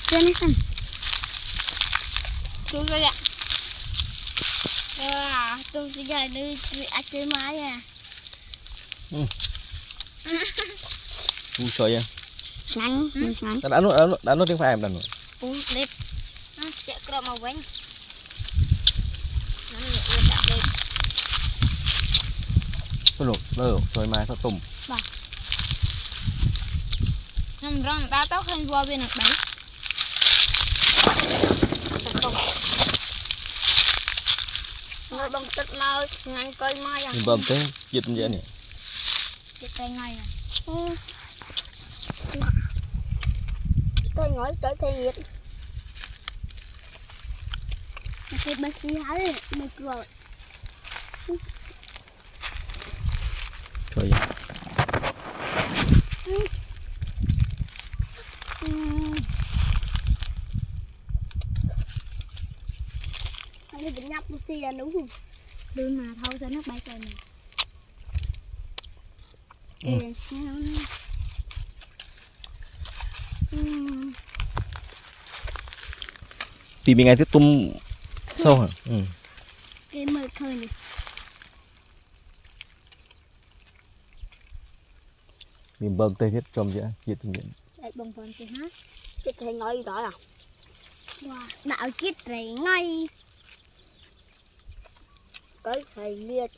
Trên này xem. Chú rồi ạ. Tôi sẽ gọi đi ăn chơi máy à. Trời ơi. Ngắn. Ta đã nuốt tiếng phải em đã nuốt. Đẹp. Chạy cọ màu vánh. Tôi luộc rồi mai thao tùng. Nằm rong ta tóc hình vô bên này. Người bông tích mơ ngăn coi mai à. Nhìn bơm thế giật vậy nhỉ. Giật tay ngay à. Tôi ngồi tới thì giật. Cái bác sĩ hái mày cười. Trời ơi. Anh bị nhấp Lucy ra đúng không? Đưa mà thôi cho nó bay trời này. Thì mình ngày tiếp tum sâu hả? Cái mơ thôi này. Mình bơm tê hết trong vậy, chết trong vậy. Đấy bông bông thì hết. Chết thì ngay đó à? Wow, đạo chết thì ngay. Cái thầy liệt.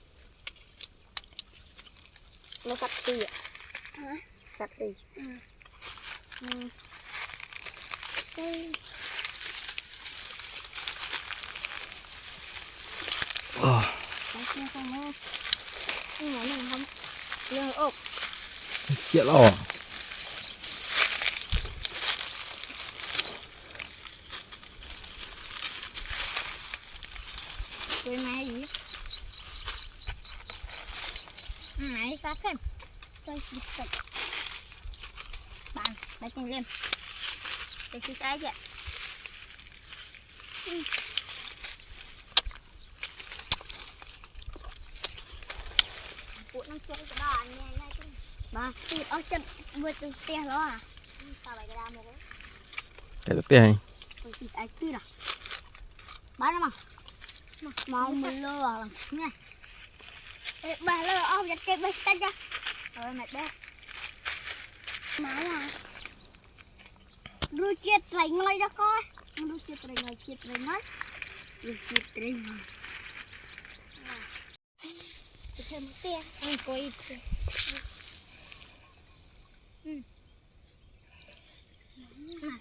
Nó sắp xì ạ. Hả? Sắp xì. Đây. Đấy kia không nhá. Nhưng mà mình không. Lương ốp. Chết lo. Quên máy gì? Máy sát thêm. Tôi xịt sạch. Bạn, đánh nhanh lên. Để xịt cái vậy. Phụ nó chơi cái đó anh nghe ngay chứ. Bà, xịt ở chân vừa từ xe đó à? Sao lại cái đá một cái? Cái đầu tiên. Tôi xịt ai kia nào. Bán nó mà. Mau mình lừa nha. Ê, bà lừa ông giật cái bê tay cho. Rồi mệt đấy. Má à. Rui chết rành ngay đó coi. Rui chết rành ngay. Rui chết rành ngay. Thêm một tia. Anh coi.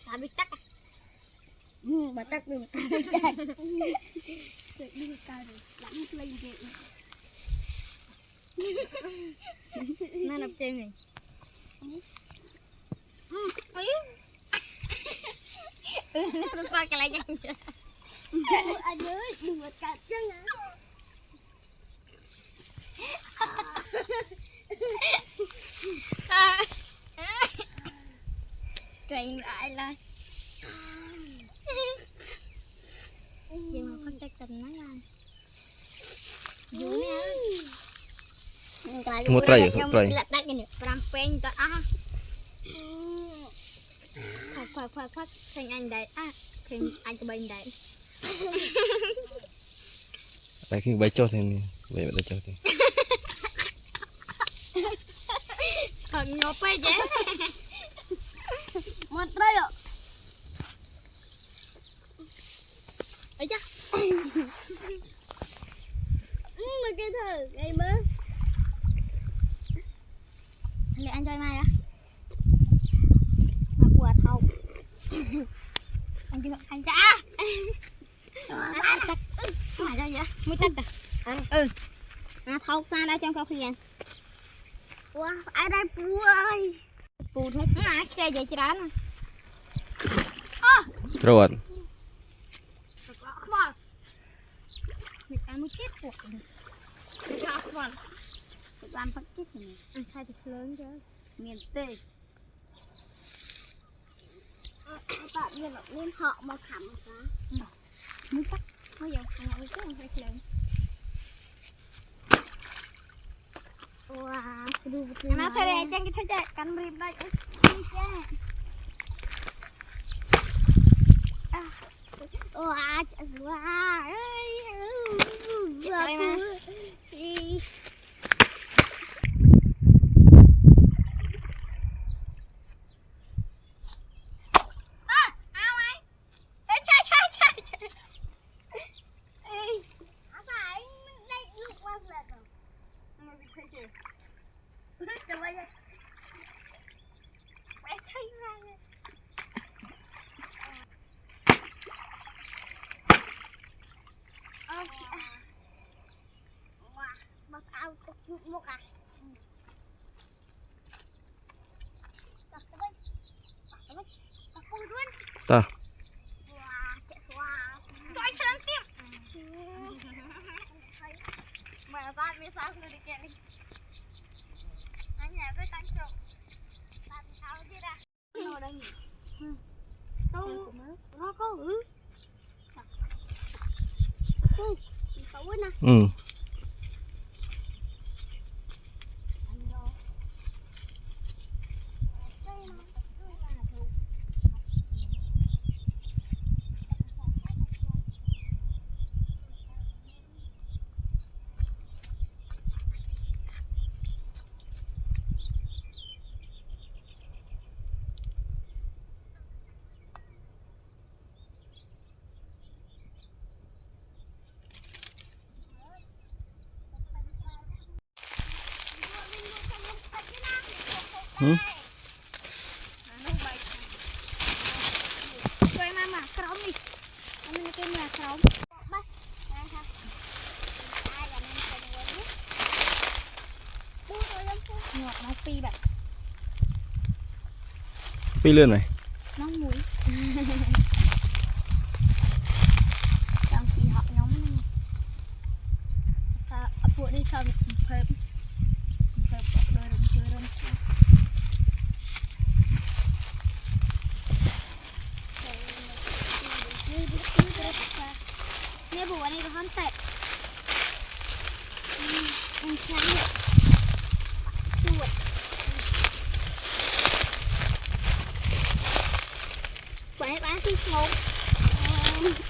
Sao bị tắc à? Bà tắc được. Chạy đi cao rồi, lắm lên vậy. Nó nằm trên này. Nó xoay cái lại nhanh chưa? Anh ơi, đừng có cạp chân á. Truyền lại lên. Nhưng mà con tay cầm nó lên. Dữ nè. Một tray. Lật đắt này, làm pen cho á. Khoan, thành anh đấy. Thành anh của bên đấy. Đấy khi bay cho thì vậy bạn cho thì. Còn ngộp ấy chứ. Một tray ạ. Ấy chứ. Mà cái thử đây mơ. Để anh chơi mai á. Mà quạt hậu. Anh cha. Anh tắt. Mà cho vậy? Mới tắt à? Thâu xa đây trong coffee anh. Wow, ai đây Pù ơi. Pù thế. Mà xe vậy chứ đó nè. Rồi. Come on. Người ta mới chết cuộc rồi. Come on. Làm phát chết rồi nè. Anh khai thì lớn chứ. Miền tê. Bạn như là nên họ mà khẩm cả. Mới tắt. Bây giờ anh ngồi trước anh phải lớn. Wow, em nói thôi đây, chân cái thôi chơi, cắn rìm đây. ta Tôi xem tiếp. Mà ta biết sao người đi kẹt đi. Anh nhà với tăng trộm. Ta sao đi ra. Nó đây. Nó có xấu quá nè. ừ ừ Quay mà crom đi. Anh cái nhà crom. Bắt. Đây ha. Ai là mình cần quên. Bố ơi lắm. Ngọt nó phi bạn. phi lên này Nó mũi. Trong khi họ nóng này. Sao buộc đi sao phơi. Phơi đôi đồng chơi đồng chơi. Nè bố anh ấy có hòn tẹt. Anh sáng được. Chuột. Bạn ấy bán xích ngột.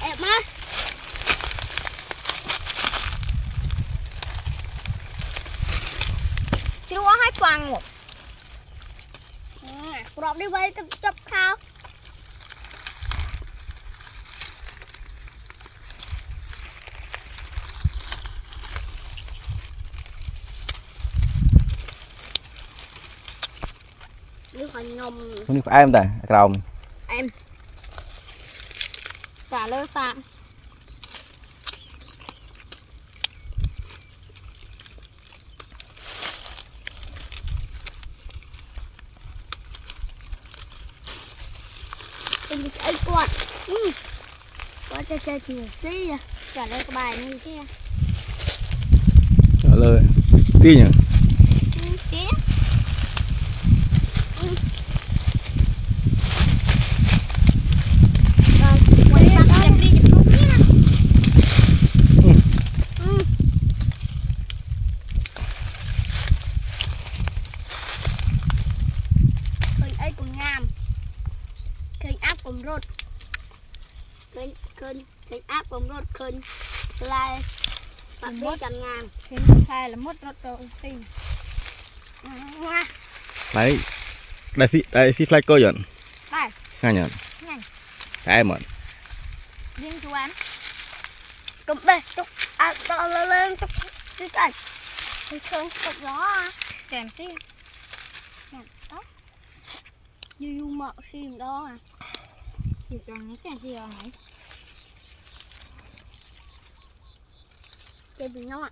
Em á. Chưa có hai quàng ngột. Rộp đi với chụp khao. Nước hồi nhom. không phải em ta rau Em. Trả lời phạm. Mình ấy quạt. Có chơi nhiều xí à. Trả lời cái bài này chứ. trả lời tí nhỉ Tí. Cùng rốt khơi áp cùng rốt khơi lại bạc đi trăm ngàn khơi khai là mất rốt đầu tiên đây xí fly cơ dọn đây ngay nhở cái em riêng chú ăn cụm bê chúc to lên chúc cái cảnh thì khơi cụm gió kèm xí kèm đó du mợ xìm đó à thì chẳng những cái gì ở này chơi bị nó ạ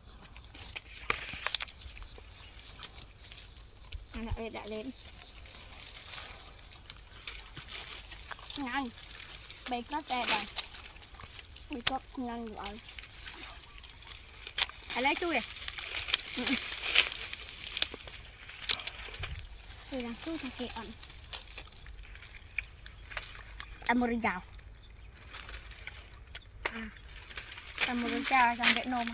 đã lên nhanh bây có xe rồi bây có nhanh rồi hãy lấy chui à tôi đang chui thằng kia ẩn amori giàu amori giàu trong điện nôm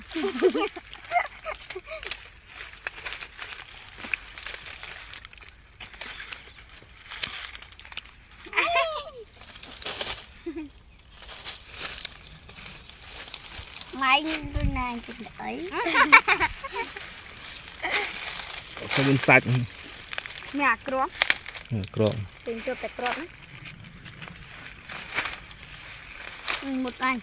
máy tôi nàng chụp đấy không bên sạch nhà crom crom tìm cho cái crom một anh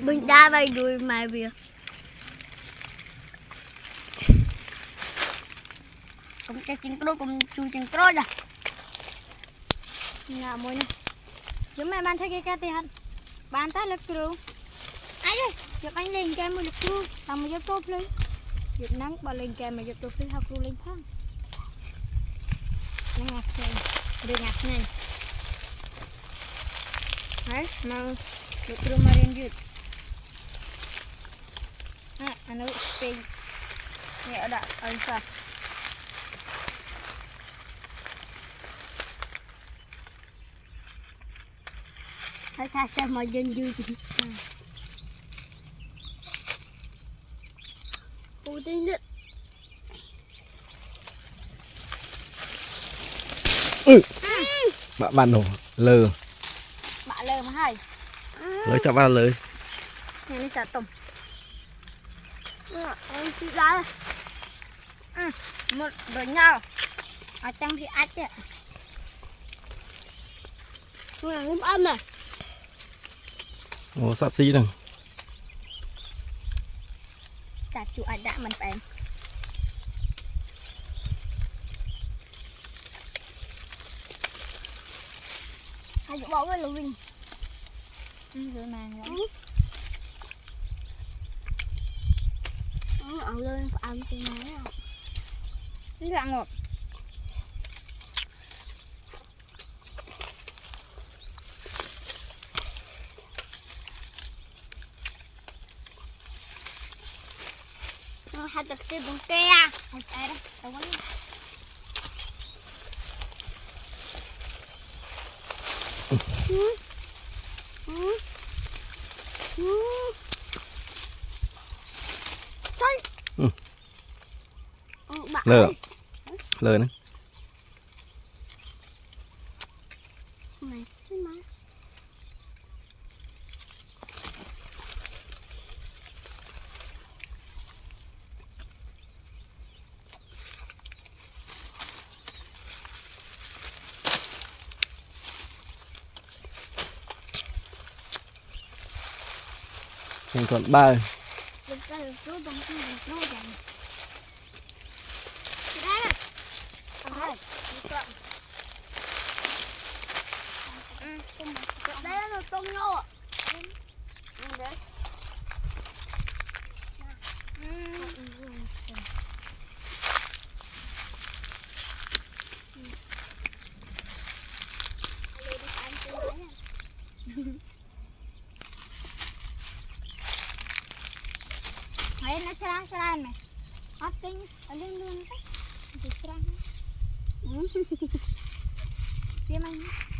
bình đa bay đuôi mày bìa cũng cái chân đôi cũng chui chân trôi rồi nhà môi nè chúng mày ban thấy cái tiền ban tay lực kêu ai đây giật anh lên cái môi lực kêu làm một giấc tốt lên giật nắng bỏ lên cái mà giật tốt lên học lên thang ngạc nhiên đưa ngạc nhiên đấy mau được rumarin jut anu pig ni ada alfa Thay sao mà dân dư cô tin đấy bạn nổ lờ bạn lơ mà hay lấy cho ba lời nhà đi xả tôm em chị ra một đôi nhau ở trong thì ách đấy không ăn này ồ sát xí này chặt chủ ách đã mình phải hai chủ bỏ với lùi rồi màng rồi ăn lên ăn cái này à cái dạng ngọt nó hai tập cái bông te à đây đó đâu có lờ lờ nữa thành còn ba đây là tôm nhô ạ đấy Hãy nó serang này, hot pink, lên luôn cái, serang, dia mana?